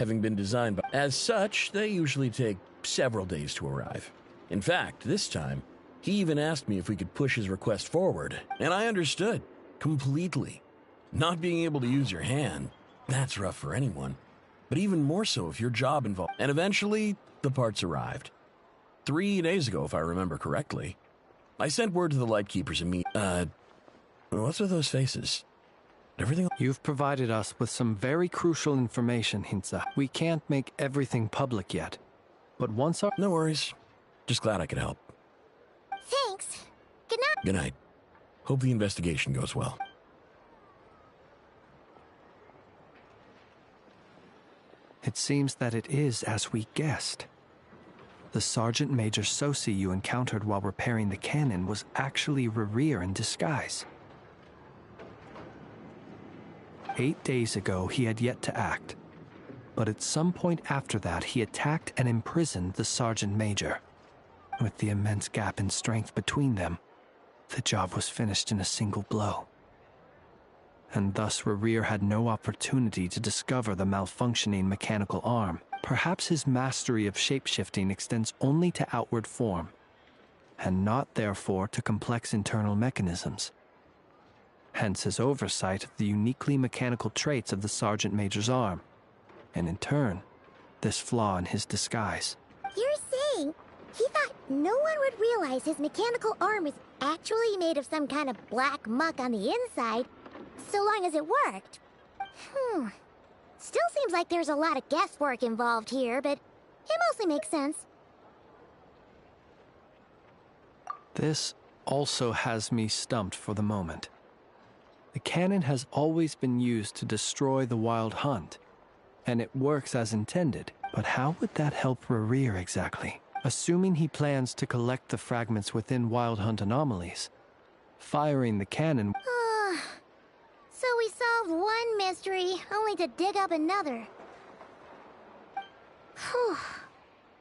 having been designed by. As such, they usually take several days to arrive. In fact, this time, he even asked me if we could push his request forward, and I understood completely. Not being able to use your hand, that's rough for anyone, but even more so if your job involved. And eventually, the parts arrived. 3 days ago, if I remember correctly. I sent word to the Lightkeepers immediately. What's with those faces? Everything. You've provided us with some very crucial information, Hintsa. We can't make everything public yet, but once our— No worries. Just glad I could help. Thanks. Good night. Good night. Hope the investigation goes well. It seems that it is as we guessed. The Sergeant Major Sosi you encountered while repairing the cannon was actually Rerir in disguise. 8 days ago, he had yet to act, but at some point after that, he attacked and imprisoned the Sergeant Major. With the immense gap in strength between them, the job was finished in a single blow. And thus Rerir had no opportunity to discover the malfunctioning mechanical arm. Perhaps his mastery of shapeshifting extends only to outward form, and not therefore to complex internal mechanisms. Hence his oversight of the uniquely mechanical traits of the Sergeant Major's arm, and in turn, this flaw in his disguise. You're saying he thought no one would realize his mechanical arm is actually made of some kind of black muck on the inside, so long as it worked. Still seems like there's a lot of guesswork involved here, but it mostly makes sense. This also has me stumped for the moment. The cannon has always been used to destroy the Wild Hunt, and it works as intended. But how would that help Rerir exactly? Assuming he plans to collect the fragments within Wild Hunt anomalies, firing the cannon— So we solved one mystery, only to dig up another. Whew.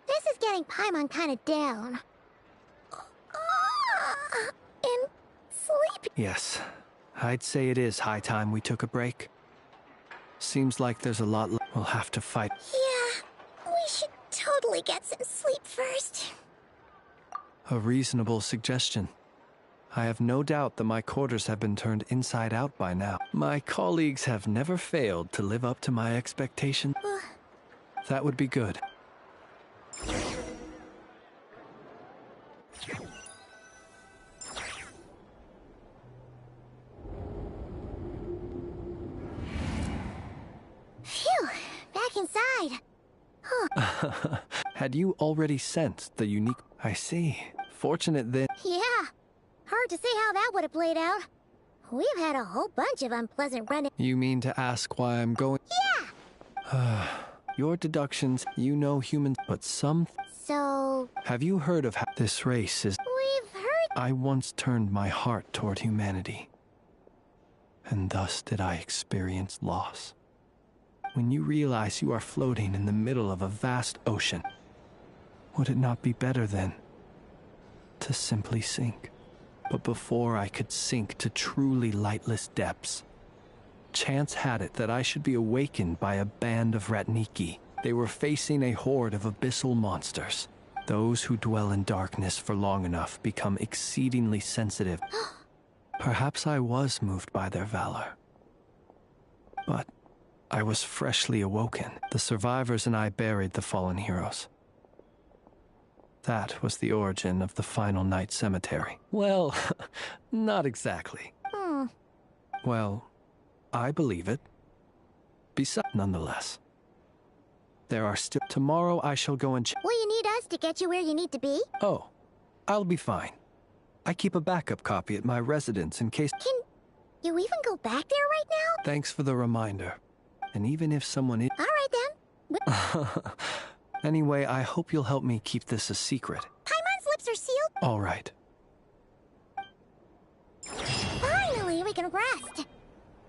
This is getting Paimon kind of down. And sleepy. Yes, I'd say it is high time we took a break. Seems like there's a lot we'll have to fight. Yeah, we should totally get some sleep first. A reasonable suggestion. I have no doubt that my quarters have been turned inside out by now. My colleagues have never failed to live up to my expectations. That would be good. Phew, back inside. Had you already sensed the unique— I see. Fortunate then— Yeah, hard to say how that would have played out. We've had a whole bunch of unpleasant run-ins. You mean to ask why I'm going— Yeah! Your deductions, you know humans, but some— So— Have you heard of how this race is— We've heard— I once turned my heart toward humanity, and thus did I experience loss. When you realize you are floating in the middle of a vast ocean, would it not be better then to simply sink? But before I could sink to truly lightless depths, chance had it that I should be awakened by a band of Ratniki. They were facing a horde of abyssal monsters. Those who dwell in darkness for long enough become exceedingly sensitive. Perhaps I was moved by their valor. But I was freshly awoken. The survivors and I buried the fallen heroes. That was the origin of the final night cemetery. Well, not exactly. Well, I believe it. Besides, nonetheless, there are still— Tomorrow I shall go and Will you need us to get you where you need to be? Oh, I'll be fine. I keep a backup copy at my residence in case— Can you even go back there right now? Thanks for the reminder. And even if someone is— All right then. Anyway, I hope you'll help me keep this a secret. Paimon's lips are sealed. All right. Finally, we can rest.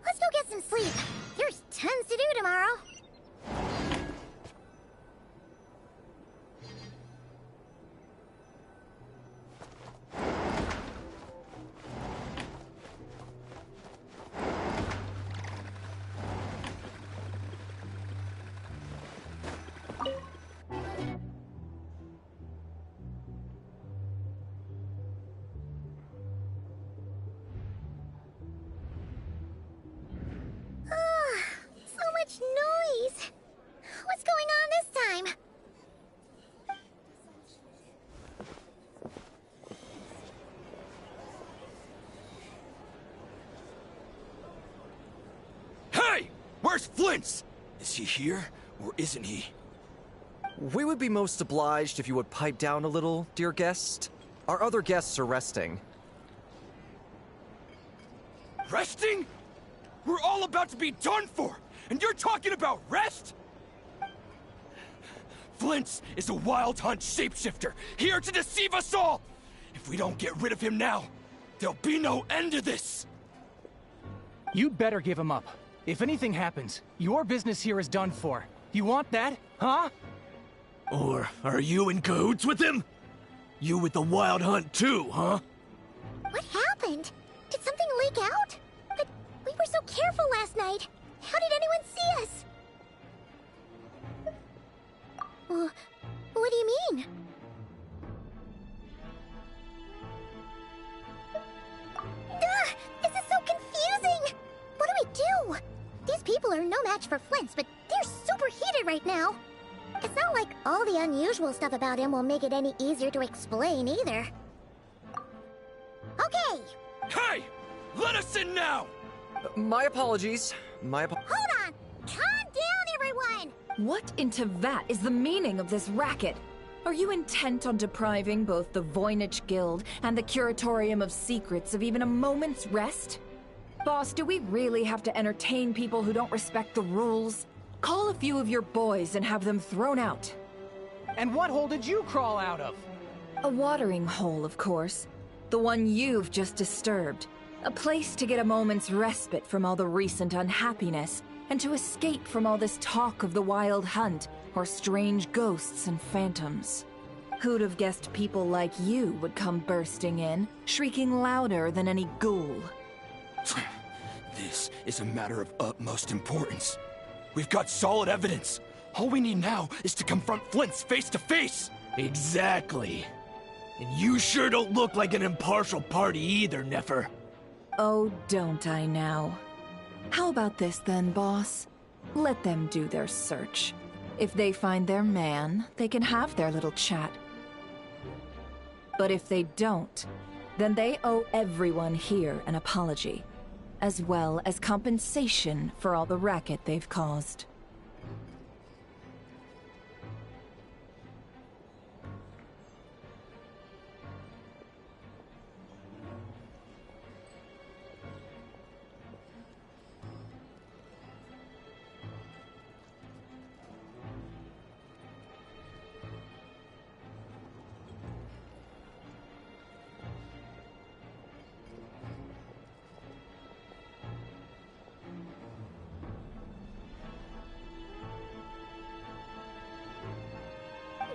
Let's go get some sleep. There's tons to do tomorrow. Flint's! Is he here, or isn't he? We would be most obliged if you would pipe down a little, dear guest. Our other guests are resting. Resting? We're all about to be done for, and you're talking about rest? Flint's is a wild hunt shapeshifter, here to deceive us all! If we don't get rid of him now, there'll be no end to this! You'd better give him up. If anything happens, your business here is done for. You want that, huh? Or are you in cahoots with him? You with the wild hunt too, huh? What happened? Did something leak out? But we were so careful last night. How did anyone see us? What do you mean? Ugh, this is so confusing! What do we do? These people are no match for Flint's, but they're super heated right now. It's not like all the unusual stuff about him will make it any easier to explain either. Okay! Hey! Let us in now! My apologies. Hold on! Calm down, everyone! What into that is the meaning of this racket? Are you intent on depriving both the Voynich Guild and the Curatorium of Secrets of even a moment's rest? Boss, do we really have to entertain people who don't respect the rules? Call a few of your boys and have them thrown out. And what hole did you crawl out of? A watering hole, of course. The one you've just disturbed. A place to get a moment's respite from all the recent unhappiness, and to escape from all this talk of the wild hunt, or strange ghosts and phantoms. Who'd have guessed people like you would come bursting in, shrieking louder than any ghoul? This is a matter of utmost importance. We've got solid evidence. All we need now is to confront Flint's face to face. Exactly. And you sure don't look like an impartial party either, Nefer. Oh, don't I now? How about this then, boss? Let them do their search. If they find their man, they can have their little chat. But if they don't, then they owe everyone here an apology, as well as compensation for all the racket they've caused.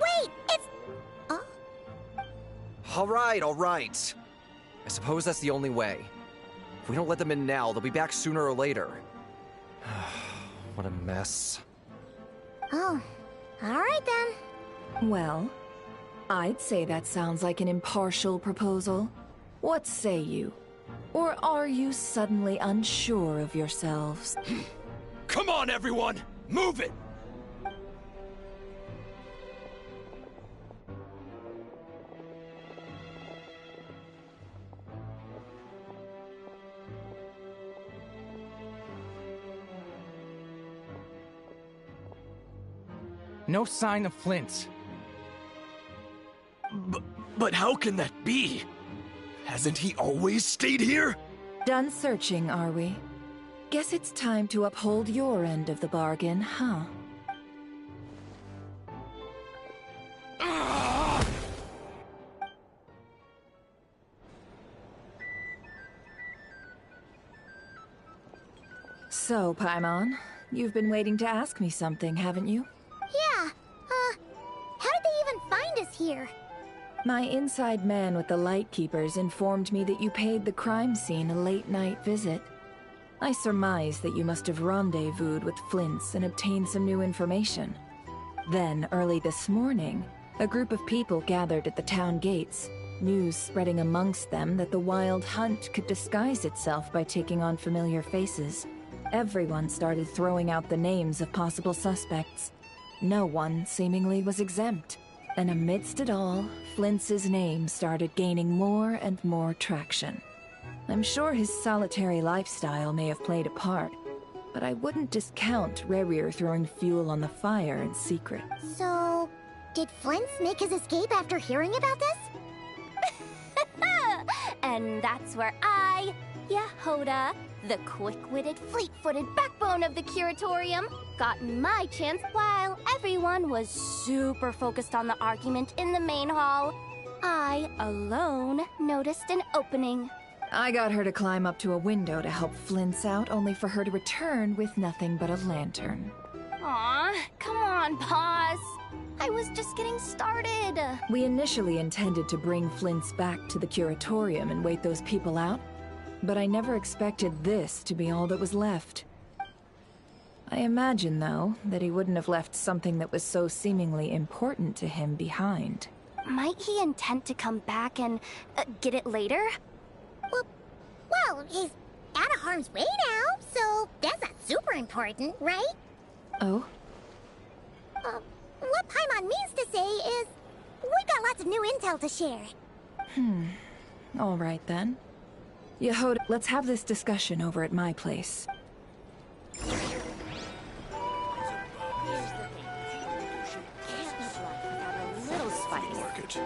Wait, it's... All right. I suppose that's the only way. If we don't let them in now, they'll be back sooner or later. What a mess. Oh, alright then. Well, I'd say that sounds like an impartial proposal. What say you? Or are you suddenly unsure of yourselves? Come on, everyone! Move it! No sign of Flint's. But how can that be? Hasn't he always stayed here? Done searching, are we? Guess it's time to uphold your end of the bargain, huh? So, Paimon, you've been waiting to ask me something, haven't you? Yeah, how did they even find us here? My inside man with the Lightkeepers informed me that you paid the crime scene a late-night visit. I surmise that you must have rendezvoused with Flint's and obtained some new information. Then, early this morning, a group of people gathered at the town gates, news spreading amongst them that the wild hunt could disguise itself by taking on familiar faces. Everyone started throwing out the names of possible suspects. No one seemingly was exempt. And amidst it all, Flint's name started gaining more and more traction. I'm sure his solitary lifestyle may have played a part, but I wouldn't discount Rerir throwing fuel on the fire in secret. So, did Flint's make his escape after hearing about this? And that's where I, Yehoda, the quick-witted, fleet-footed backbone of the Curatorium, got my chance while everyone was super focused on the argument in the main hall. I, alone, noticed an opening. I got her to climb up to a window to help Flint's out, only for her to return with nothing but a lantern. Aw, come on, boss. I was just getting started. We initially intended to bring Flint's back to the Curatorium and wait those people out, but I never expected this to be all that was left. I imagine, though, that he wouldn't have left something that was so seemingly important to him behind. Might he intend to come back and get it later? Well, he's out of harm's way now, so that's not super important, right? Oh? What Paimon means to say is, we got lots of new intel to share. All right, then. Yehoda, let's have this discussion over at my place. Little spice. Market.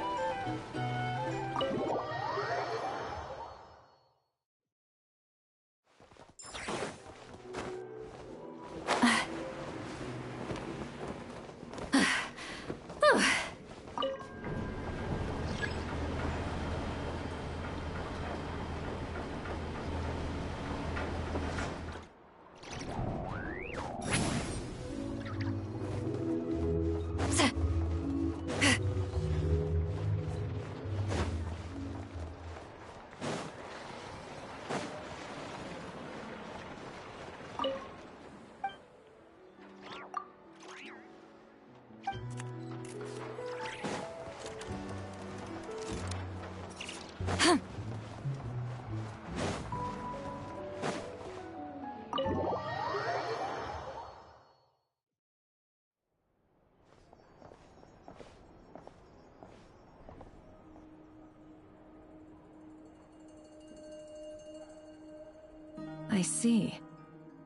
I see.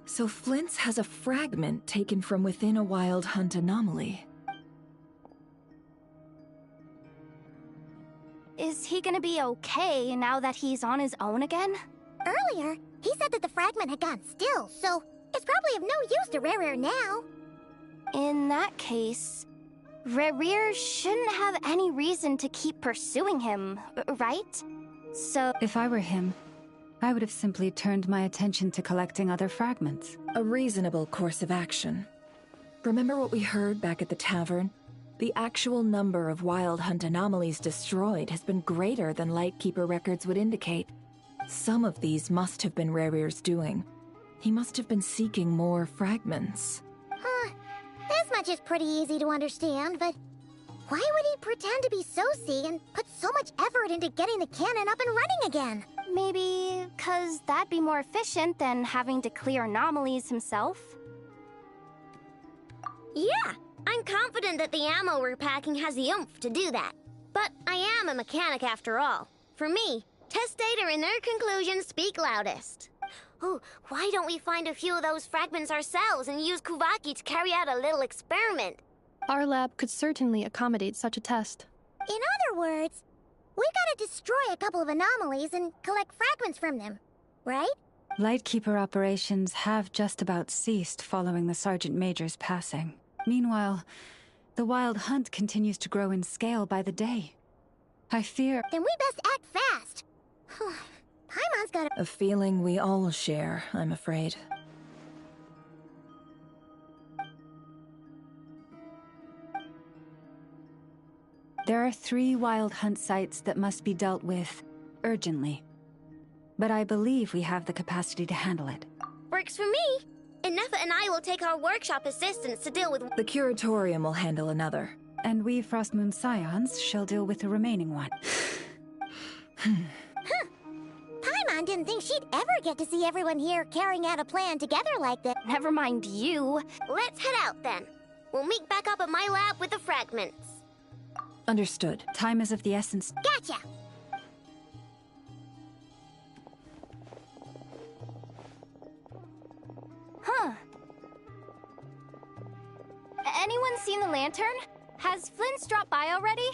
So Flint's has a fragment taken from within a wild hunt anomaly. Is he gonna be okay now that he's on his own again? Earlier, he said that the fragment had gone still, so it's probably of no use to Rerir now. In that case, Rerir shouldn't have any reason to keep pursuing him, right? So... If I were him, I would have simply turned my attention to collecting other fragments. A reasonable course of action. Remember what we heard back at the tavern? The actual number of wild hunt anomalies destroyed has been greater than Lightkeeper records would indicate. Some of these must have been Rerir's doing. He must have been seeking more fragments. This much is pretty easy to understand, but why would he pretend to be Soci and put so much effort into getting the cannon up and running again? Maybe 'cause that'd be more efficient than having to clear anomalies himself? Yeah, I'm confident that the ammo we're packing has the oomph to do that. But I am a mechanic after all. For me, test data and their conclusions speak loudest. Ooh, why don't we find a few of those fragments ourselves and use Kuvaki to carry out a little experiment? Our lab could certainly accommodate such a test. In other words, we gotta destroy a couple of anomalies and collect fragments from them, right? Lightkeeper operations have just about ceased following the Sergeant Major's passing. Meanwhile, the wild hunt continues to grow in scale by the day. I fear... Then we best act fast. Paimon's got a feeling we all share, I'm afraid. There are 3 wild hunt sites that must be dealt with urgently. But I believe we have the capacity to handle it. Works for me. Nefa and I will take our workshop assistants to deal with... The Curatorium will handle another. And we Frostmoon Scions shall deal with the remaining one. Paimon didn't think she'd ever get to see everyone here carrying out a plan together like this. Never mind you. Let's head out then. We'll meet back up at my lab with the fragments. Understood. Time is of the essence. Gotcha! Huh. anyone seen the lantern? Has Flint's dropped by already?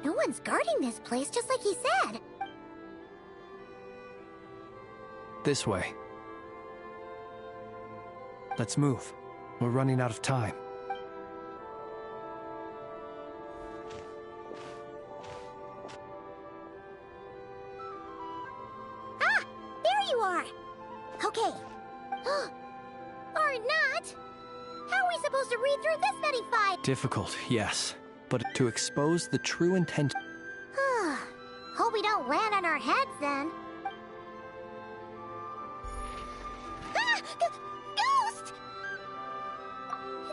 No one's guarding this place, just like he said. This way. Let's move. We're running out of time. Ah! There you are! Okay. Or not! How are we supposed to read through this many files? Difficult, yes. But to expose the true intent... Hope we don't land on our heads, then. Ah! Ghost!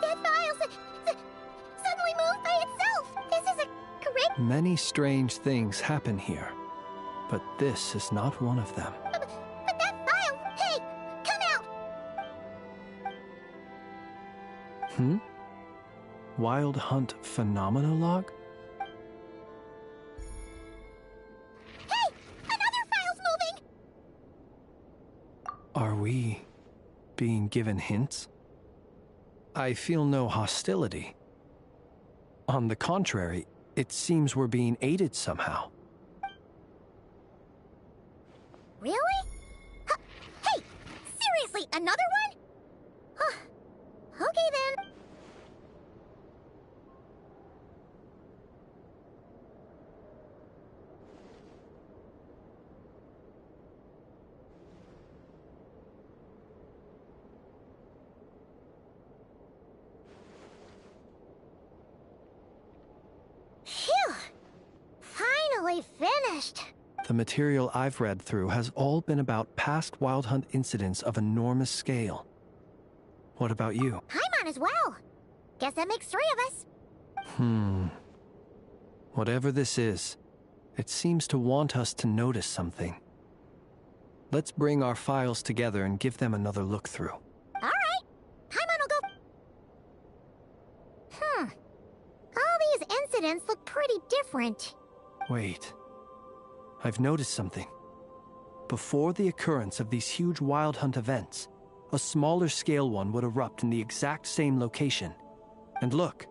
That file suddenly moved by itself! This is a correct... Many strange things happen here, but this is not one of them. But that file... Hey! Come out! Wild Hunt Phenomenologue? Hey! Another file's moving! Are we being given hints? I feel no hostility. On the contrary, it seems we're being aided somehow. Really? Hey! Seriously, another one? Okay then. Phew! Finally finished. The material I've read through has all been about past Wild Hunt incidents of enormous scale. What about you? I'm on as well. Guess that makes 3 of us. Whatever this is, it seems to want us to notice something. Let's bring our files together and give them another look through. All right. Paimon will go... All these incidents look pretty different. Wait. I've noticed something. Before the occurrence of these huge Wild Hunt events, a smaller scale one would erupt in the exact same location. And look.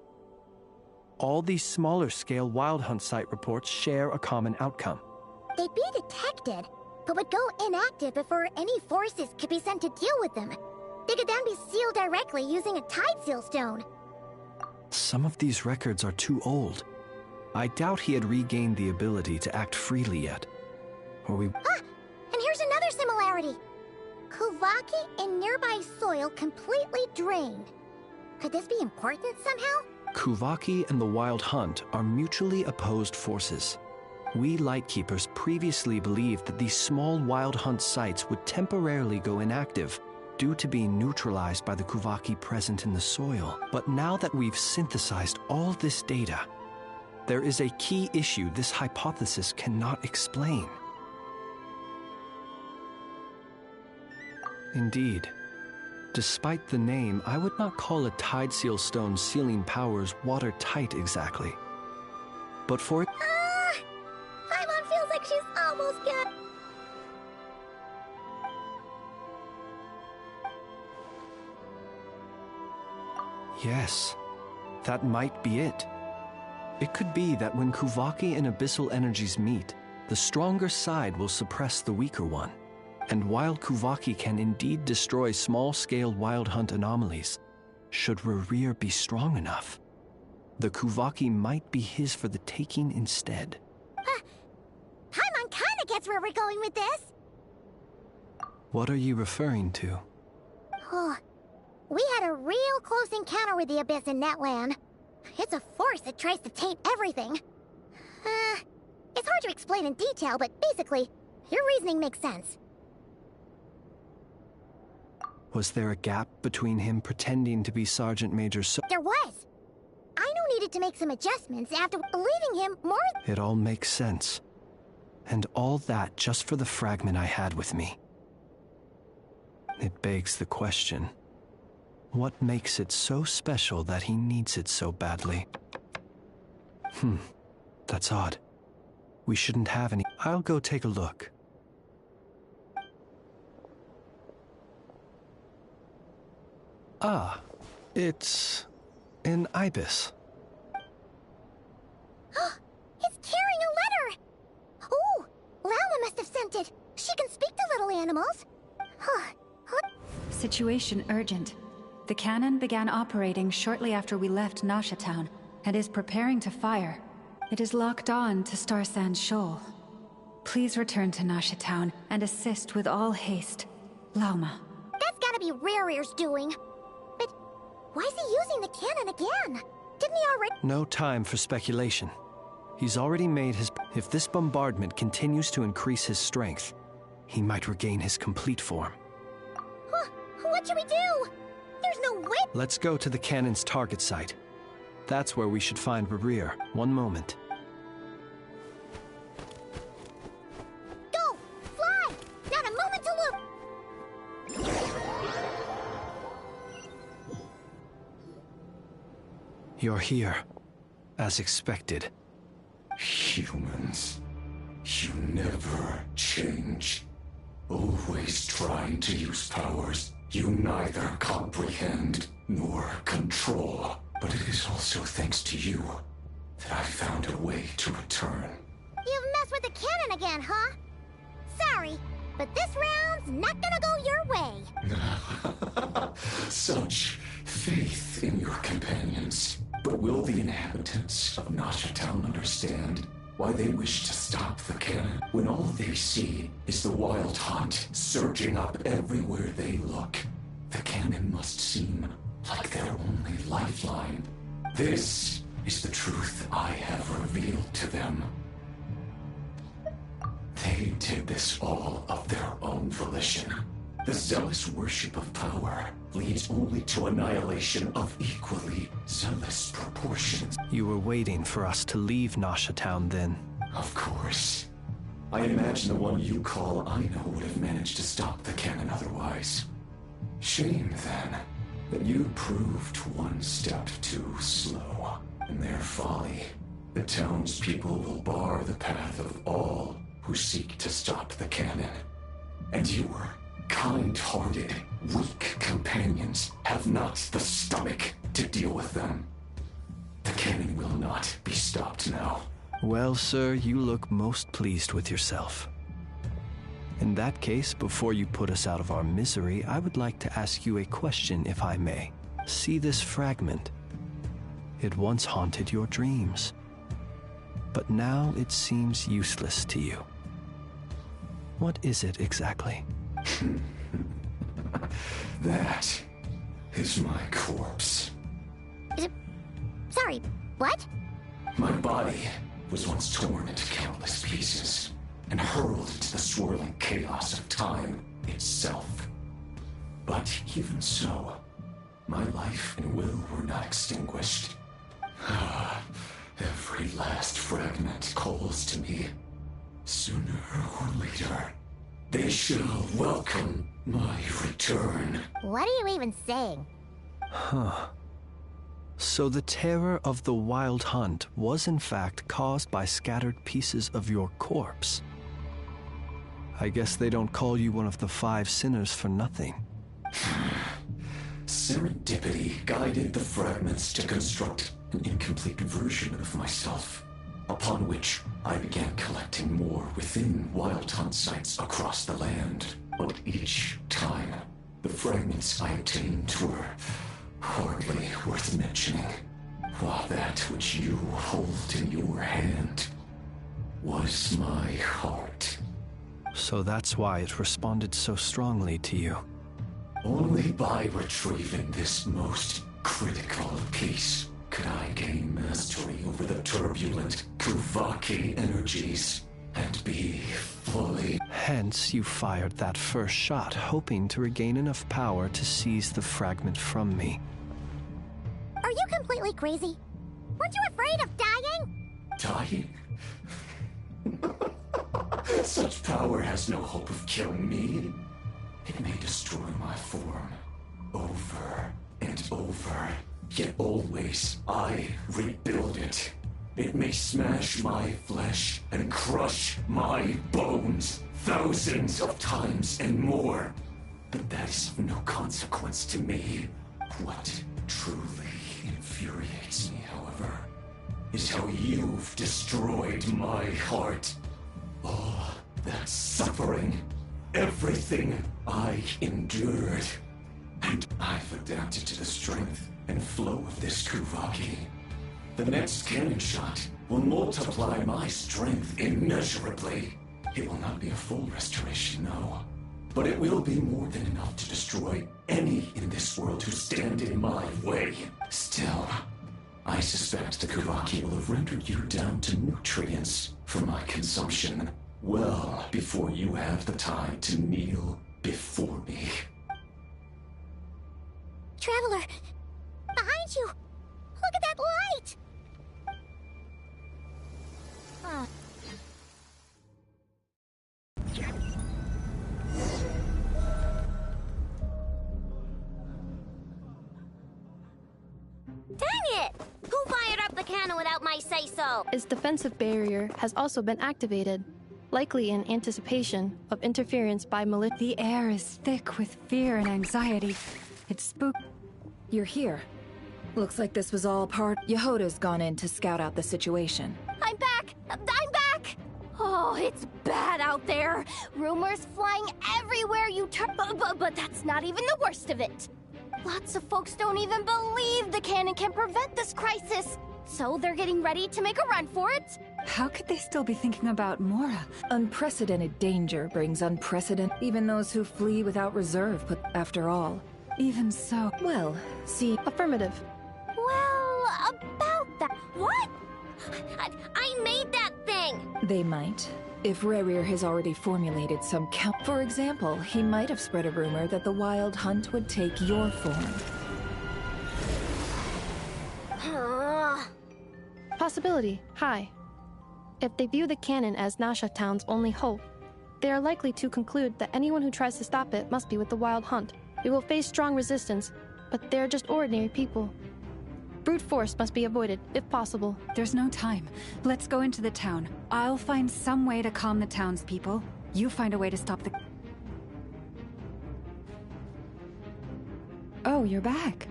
All these smaller scale Wild Hunt site reports share a common outcome. They'd be detected, but would go inactive before any forces could be sent to deal with them. They could then be sealed directly using a tide seal stone. Some of these records are too old. I doubt he had regained the ability to act freely yet. Or we... Ah! And here's another similarity. Kuvaki and nearby soil completely drained. Could this be important somehow? Kuvaki and the Wild Hunt are mutually opposed forces. We Lightkeepers previously believed that these small Wild Hunt sites would temporarily go inactive due to being neutralized by the Kuvaki present in the soil. But now that we've synthesized all this data, there is a key issue this hypothesis cannot explain. Indeed. Despite the name, I would not call a tide seal stone sealing powers watertight exactly. But for it... Paimon feels like she's almost got... Yes, that might be it. It could be that when Kuvaki and Abyssal energies meet, the stronger side will suppress the weaker one. And while Kuvaki can indeed destroy small-scale Wild Hunt anomalies, should Rerir be strong enough, the Kuvaki might be his for the taking instead. Paimon kinda gets where we're going with this. What are you referring to? Oh, we had a real close encounter with the Abyss in Netland. It's a force that tries to taint everything. It's hard to explain in detail, but basically, your reasoning makes sense. Was there a gap between him pretending to be Sergeant Major There was! Aino needed to make some adjustments after believing him more... It all makes sense. And all that just for the fragment I had with me. It begs the question. What makes it so special that he needs it so badly? That's odd. We shouldn't have any... I'll go take a look. Ah, it's... an ibis. It's carrying a letter! Ooh, Lauma must have sent it. She can speak to little animals. Situation urgent. The cannon began operating shortly after we left Nasha Town, and is preparing to fire. It is locked on to Star Sand Shoal. Please return to Nasha Town and assist with all haste. Lauma. That's gotta be Rerir's doing. But why is he using the cannon again? Didn't he already... No time for speculation. He's already made his... If this bombardment continues to increase his strength, he might regain his complete form. What should we do? There's no way... Let's go to the cannon's target site. That's where we should find Rerir. One moment. Go! Fly! Not a moment to lose! You're here, as expected. Humans, you never change. Always trying to use powers you neither comprehend nor control. But it is also thanks to you that I found a way to return. You've messed with the cannon again, huh? Sorry, but this round's not gonna go your way. Such faith in your companions. But will the inhabitants of Nasha Town understand why they wish to stop the cannon when all they see is the Wild Hunt surging up everywhere they look? The cannon must seem like their only lifeline. This is the truth I have revealed to them. They did this all of their own volition. The zealous worship of power leads only to annihilation of equally zealous proportions. You were waiting for us to leave Nasha Town then? Of course. I imagine the one you call Aino would have managed to stop the cannon otherwise. Shame, then, that you proved one step too slow. In their folly, the townspeople will bar the path of all who seek to stop the cannon. And your kind-hearted, weak companions have not the stomach to deal with them. The cannon will not be stopped now. Well, sir, you look most pleased with yourself. In that case, before you put us out of our misery, I would like to ask you a question, if I may. See this fragment? It once haunted your dreams, but now it seems useless to you. What is it exactly? That is my corpse. Sorry, what? My body was once torn into countless pieces and hurled into the swirling chaos of time itself. But even so, my life and will were not extinguished. Every last fragment calls to me. Sooner or later, they shall welcome my return. What are you even saying? Huh. So the terror of the Wild Hunt was in fact caused by scattered pieces of your corpse. I guess they don't call you one of the 5 sinners for nothing. Serendipity guided the fragments to construct an incomplete version of myself, upon which I began collecting more within Wild Hunt sites across the land. But each time, the fragments I obtained were hardly worth mentioning, while that which you hold in your hand was my heart. So that's why it responded so strongly to you. Only by retrieving this most critical piece could I gain mastery over the turbulent Kuvaki energies and be fully... Hence, you fired that first shot, hoping to regain enough power to seize the fragment from me. Are you completely crazy? Weren't you afraid of dying? Dying? Such power has no hope of killing me. It may destroy my form over and over, yet always I rebuild it. It may smash my flesh and crush my bones thousands of times and more. But that is of no consequence to me. What truly infuriates me, however, is how you've destroyed my heart. All that suffering, everything I endured. And I've adapted to the strength and flow of this Kuvaki. The next cannon shot will multiply my strength immeasurably. It will not be a full restoration, no. But it will be more than enough to destroy any in this world who stand in my way. Still, I suspect the Kuvaki will have rendered you down to nutrients for my consumption well before you have the time to kneel before me. Traveler, behind you! Look at that light! Oh. Dang it! Who fired up the cannon without my say-so? Its defensive barrier has also been activated, likely in anticipation of interference by malicious. The air is thick with fear and anxiety. It's spook. You're here. Looks like this was all part. Yehoda's gone in to scout out the situation. I'm back! I'm back! Oh, it's bad out there. Rumors flying everywhere you turn. But that's not even the worst of it. Lots of folks don't even believe the cannon can prevent this crisis. So they're getting ready to make a run for it. How could they still be thinking about Mora? Unprecedented danger brings unprecedented. Even those who flee without reserve, but after all. Even so. Well, see. Affirmative. Well, about that. What? I made that thing! They might. If Rerir has already formulated some count. For example, he might have spread a rumor that the Wild Hunt would take your form. Possibility, high. If they view the cannon as Nasha Town's only hope, they are likely to conclude that anyone who tries to stop it must be with the Wild Hunt. It will face strong resistance, but they're just ordinary people. Brute force must be avoided, if possible. There's no time. Let's go into the town. I'll find some way to calm the townspeople. You find a way to stop the... Oh, you're back.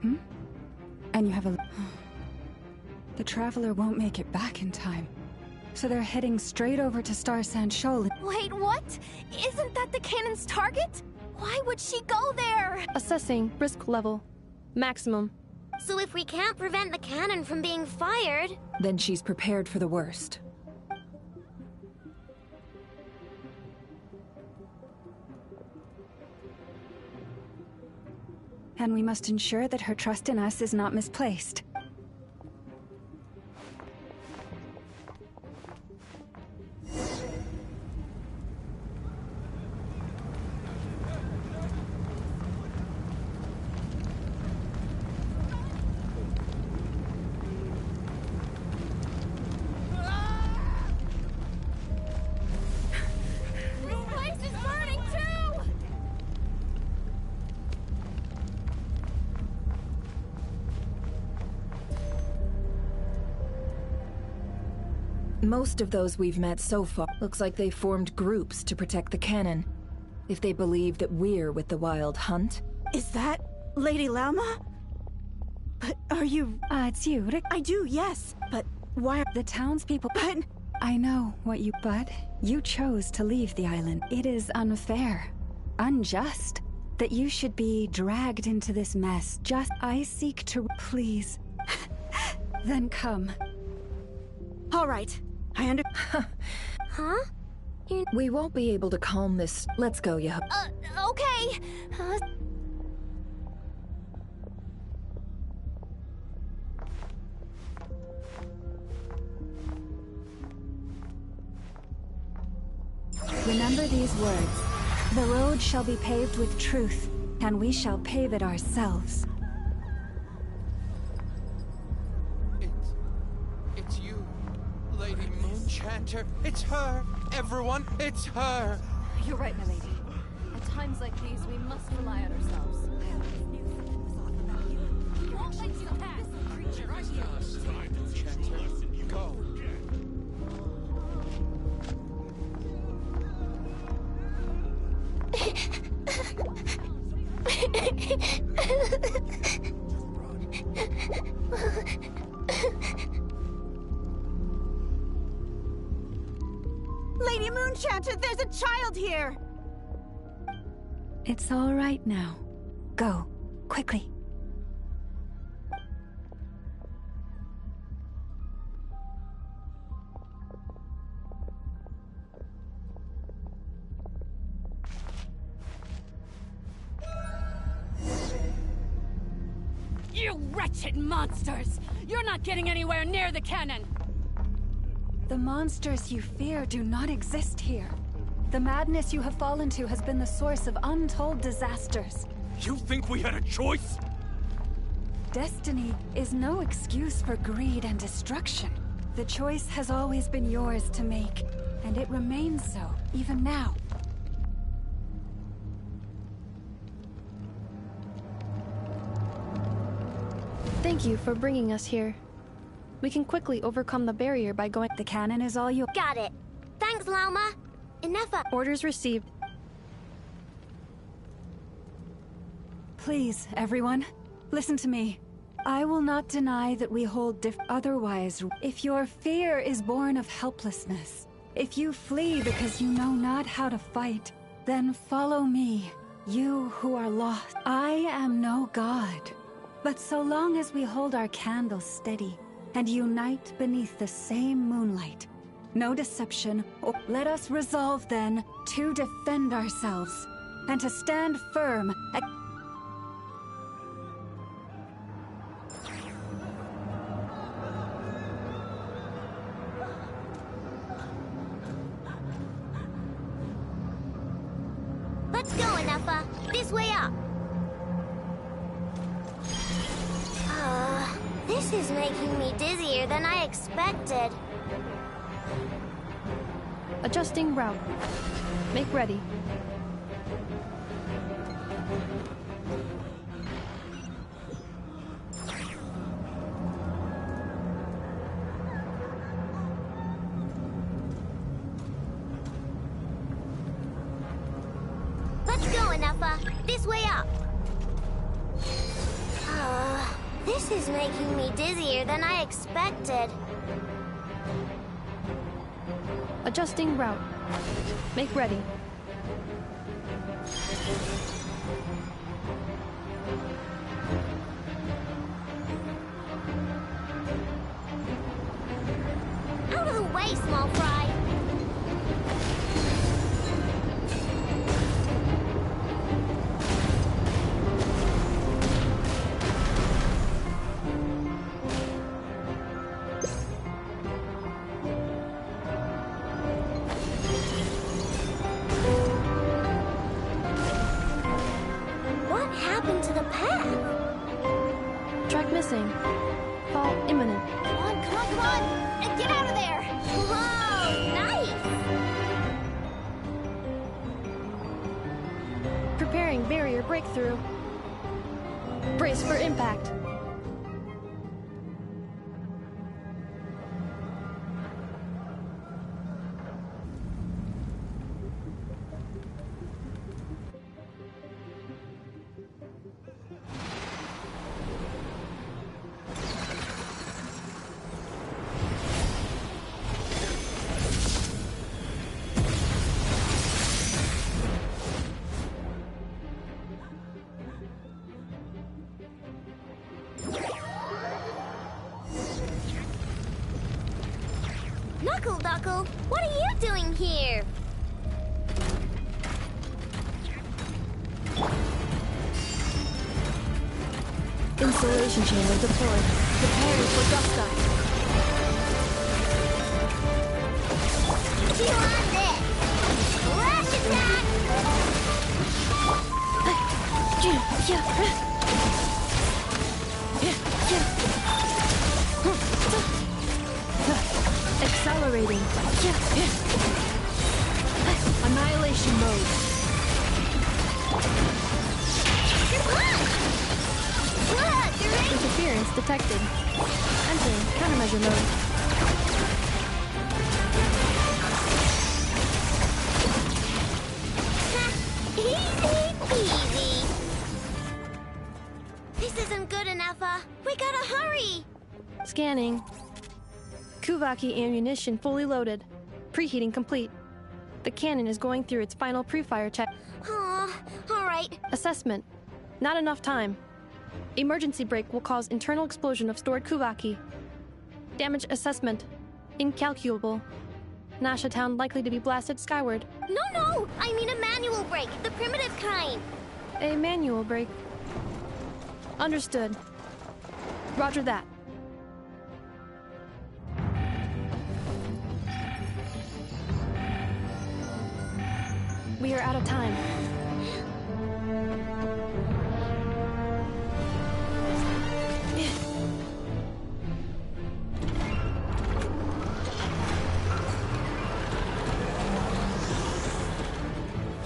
And you have a... The Traveler won't make it back in time. So they're heading straight over to Star Sand Shoal. Wait, what? Isn't that the cannon's target? Why would she go there? Assessing risk level. Maximum. So if we can't prevent the cannon from being fired... Then she's prepared for the worst. And we must ensure that her trust in us is not misplaced. Most of those we've met so far looks like they formed groups to protect the cannon. If they believe that we're with the Wild Hunt. Is that Lady Lauma? But are you... it's you, Rick. I do, yes. But why are the townspeople... But... I know what you... But you chose to leave the island. It is unfair. Unjust. That you should be dragged into this mess. I seek to... Please. Then come. All right. I under... Huh? We won't be able to calm this. Let's go, Yahoo. Okay. Remember these words. The road shall be paved with truth, and we shall pave it ourselves. It's you, Lady Moonchanter. It's her. Everyone, it's her. You're right, my lady. At times like these, we must rely on ourselves. You won't let you pass, creature, aren't you? Moonchanter, go. Lady Moonchanter, there's a child here! It's all right now. Go, quickly. You wretched monsters! You're not getting anywhere near the cannon! The monsters you fear do not exist here. The madness you have fallen to has been the source of untold disasters. You think we had a choice? Destiny is no excuse for greed and destruction. The choice has always been yours to make, and it remains so, even now. Thank you for bringing us here. We can quickly overcome the barrier by going... The cannon is all you... Got it. Thanks, Lauma. Enough of... Orders received. Please, everyone, listen to me. I will not deny that we hold otherwise. If your fear is born of helplessness, if you flee because you know not how to fight, then follow me, you who are lost. I am no god. But so long as we hold our candles steady and unite beneath the same moonlight, no deception, let us resolve then to defend ourselves and to stand firm. Let's go, Anafa. This way up. This is making me dizzier than I expected. Adjusting route. Make ready. Let's go, Anafa. This way up. This is making me dizzier than I expected. Adjusting route. Make ready. Out of the way, small fry! What happened to the path? Track missing. Fall imminent. Come on, come on, come on! Get out of there! Whoa, nice! Preparing barrier breakthrough. Brace for impact. Knuckle Duckle, what are you doing here? Installation chamber deployed. Preparing for dust up. Chew on this! Flash attack! Accelerating. Annihilation mode. Interference detected. Entering countermeasure mode. Easy peasy. This isn't good enough, we gotta hurry. Scanning. Kuvaki ammunition fully loaded. Preheating complete. The cannon is going through its final pre-fire check. Aw, alright. Assessment. Not enough time. Emergency brake will cause internal explosion of stored Kuvaki. Damage assessment. Incalculable. Nasha Town likely to be blasted skyward. No! I mean a manual brake, the primitive kind. A manual brake. Understood. Roger that. We are out of time.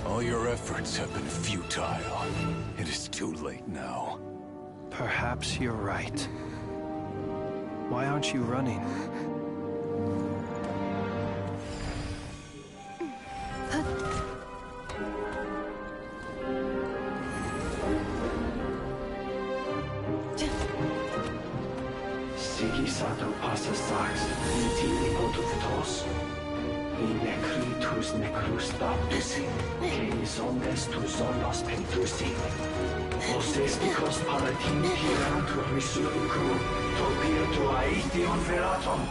All your efforts have been futile. It is too late now. Perhaps you're right. Why aren't you running? Sigisato passa sax, intili potuftos. In necritus necrus baptusi, canis omnes tu zonos pentusi. Osesticos palatin pirantur resurrecum, topirtu aethion veratum.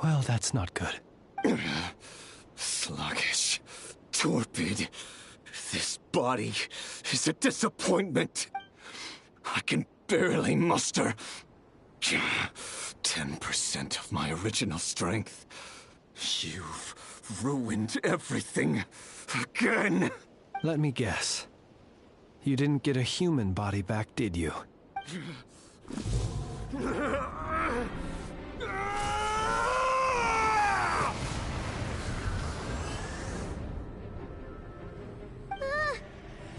Well, that's not good. Sluggish. Torpid. This body is a disappointment. I can barely muster 10% of my original strength. You've ruined everything again. Let me guess. You didn't get a human body back, did you?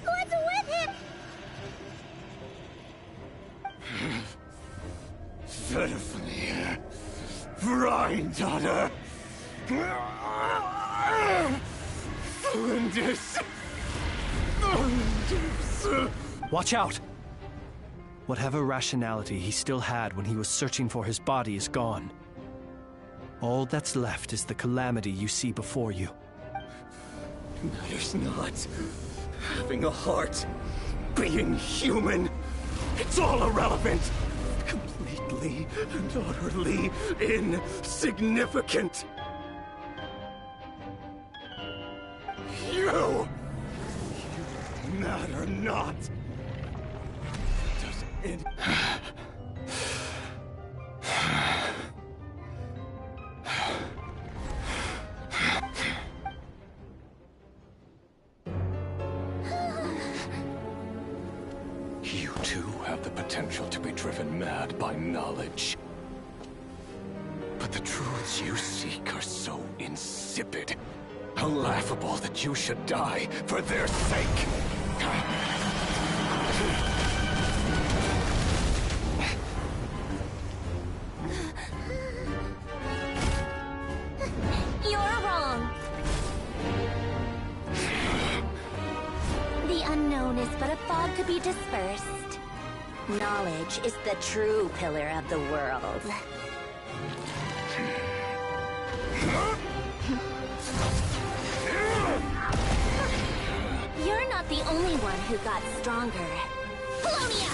What's with him? Verfnir. Granddaughter. Watch out! Whatever rationality he still had when he was searching for his body is gone. All that's left is the calamity you see before you. Matters not. Having a heart. Being human. It's all irrelevant. Completely and utterly insignificant. You matter not. Does it... You too have the potential to be driven mad by knowledge. But the truths you seek are so insipid, laughable that you should die for their sake. You're wrong. The unknown is but a fog to be dispersed. Knowledge is the true pillar of the world. You're not the only one who got stronger. Polonia!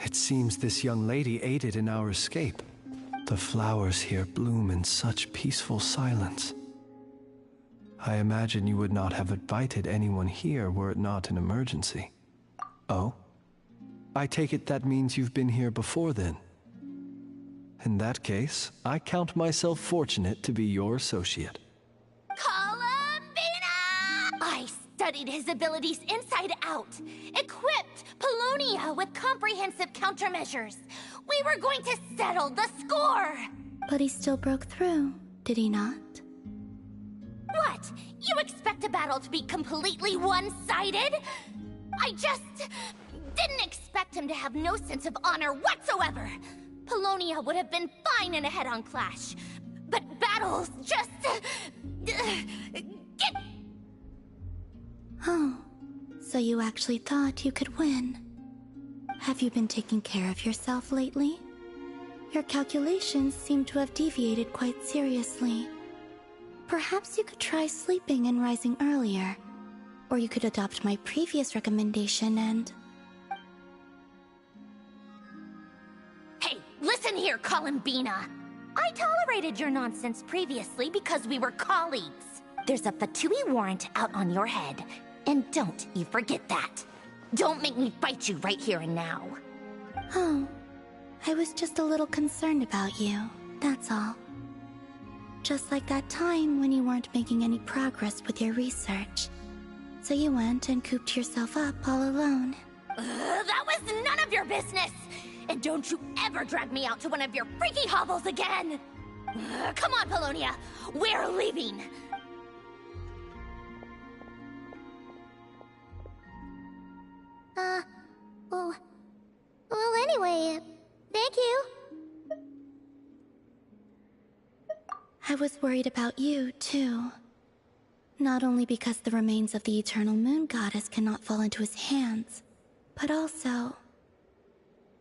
It seems this young lady aided in our escape. The flowers here bloom in such peaceful silence. I imagine you would not have invited anyone here were it not an emergency. Oh? I take it that means you've been here before then. In that case, I count myself fortunate to be your associate. I studied his abilities inside out, equipped Polonia with comprehensive countermeasures. We were going to settle the score. But he still broke through, did he not? What? You expect a battle to be completely one-sided? I just didn't expect him to have no sense of honor whatsoever. Polonia would have been fine in a head-on clash, but battles just get... Oh, so you actually thought you could win. Have you been taking care of yourself lately? Your calculations seem to have deviated quite seriously. Perhaps you could try sleeping and rising earlier. Or you could adopt my previous recommendation and... Hey, listen here, Columbina! I tolerated your nonsense previously because we were colleagues. There's a Fatui warrant out on your head, and don't you forget that. Don't make me bite you right here and now. Oh, I was just a little concerned about you, that's all. Just like that time when you weren't making any progress with your research. So you went and cooped yourself up all alone. That was none of your business! And don't you ever drag me out to one of your freaky hovels again! Come on, Polonia! We're leaving! Well, anyway, thank you. I was worried about you, too. Not only because the remains of the Eternal Moon Goddess cannot fall into his hands, but also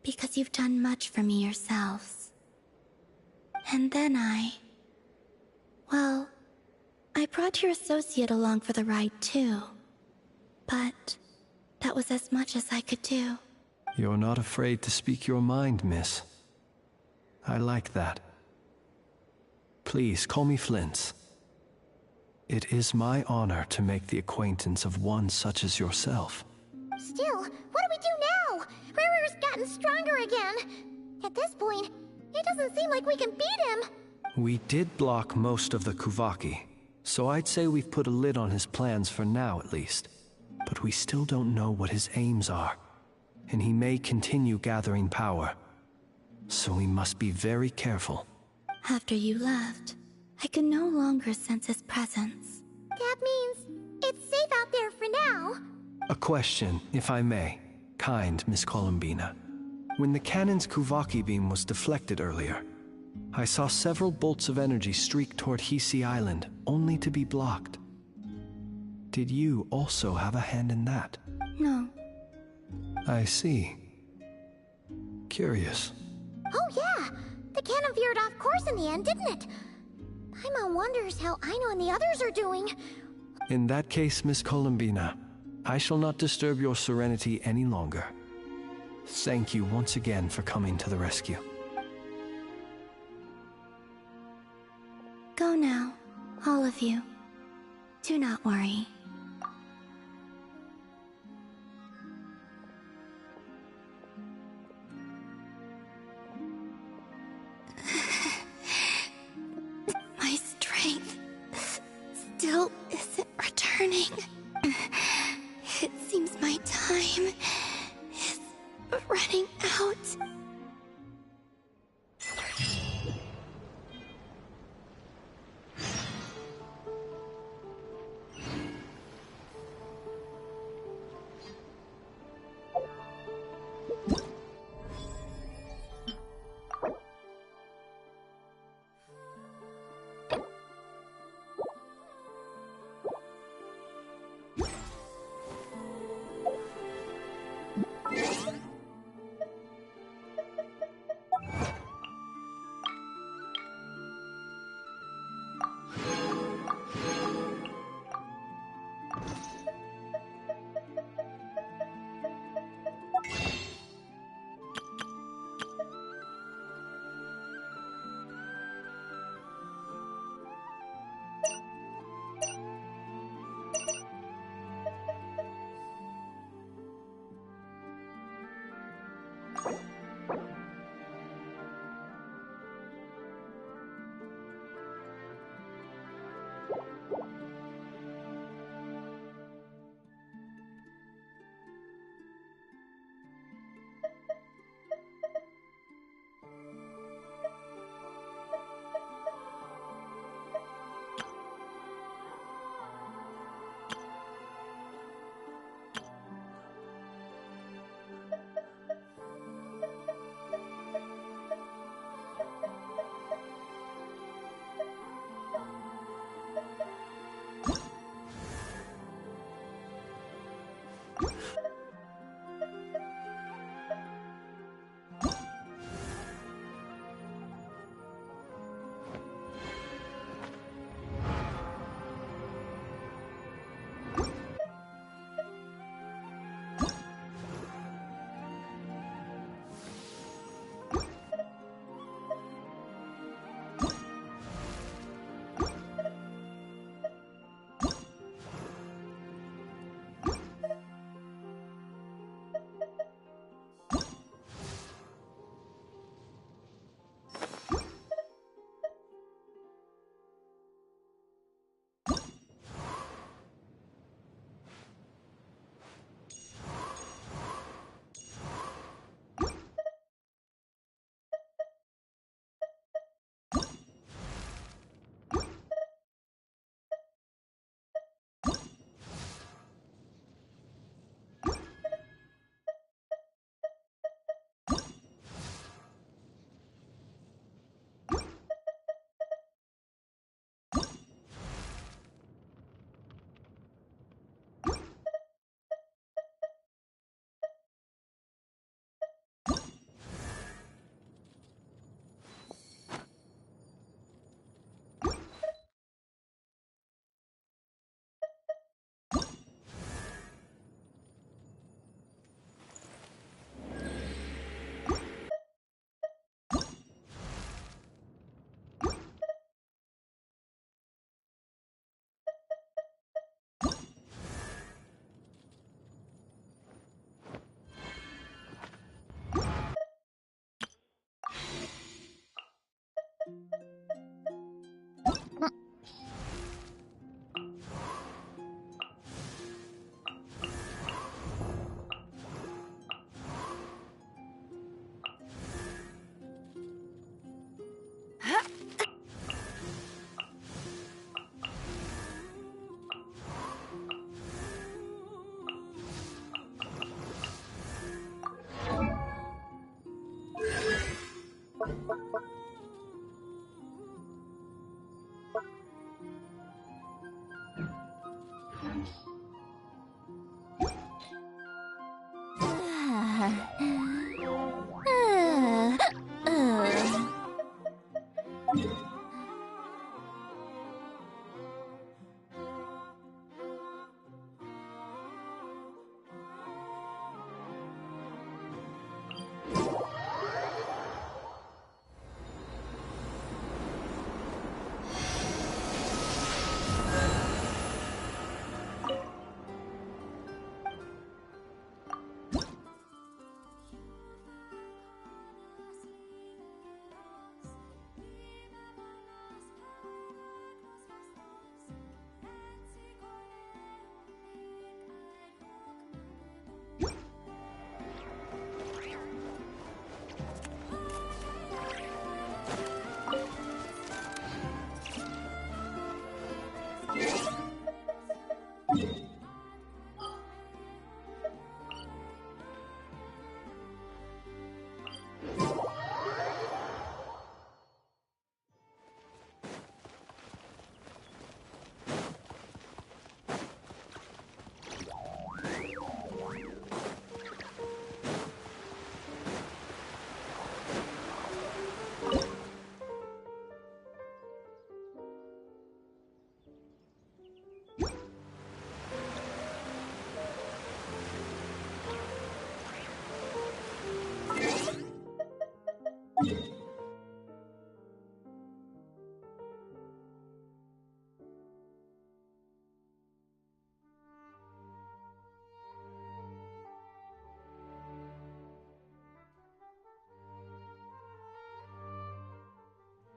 because you've done much for me yourselves. And then well, I brought your associate along for the ride, too. But that was as much as I could do. You're not afraid to speak your mind, miss. I like that. Please, call me Flint's. It is my honor to make the acquaintance of one such as yourself. Still, what do we do now? Riri's gotten stronger again. At this point, it doesn't seem like we can beat him. We did block most of the Kuvaki, so I'd say we've put a lid on his plans for now at least. But we still don't know what his aims are, and he may continue gathering power. So we must be very careful. After you left, I could no longer sense his presence. That means it's safe out there for now. A question, if I may, kind Miss Columbina. When the cannon's Kuvaki beam was deflected earlier, I saw several bolts of energy streak toward Hisi Island, only to be blocked. Did you also have a hand in that? No. I see. Curious. Oh yeah, the cannon veered off course in the end, didn't it? Paimon wonders how Aino and the others are doing. In that case, Miss Columbina, I shall not disturb your serenity any longer. Thank you once again for coming to the rescue. Go now, all of you. Do not worry. My strength still isn't returning. It seems my time is running out.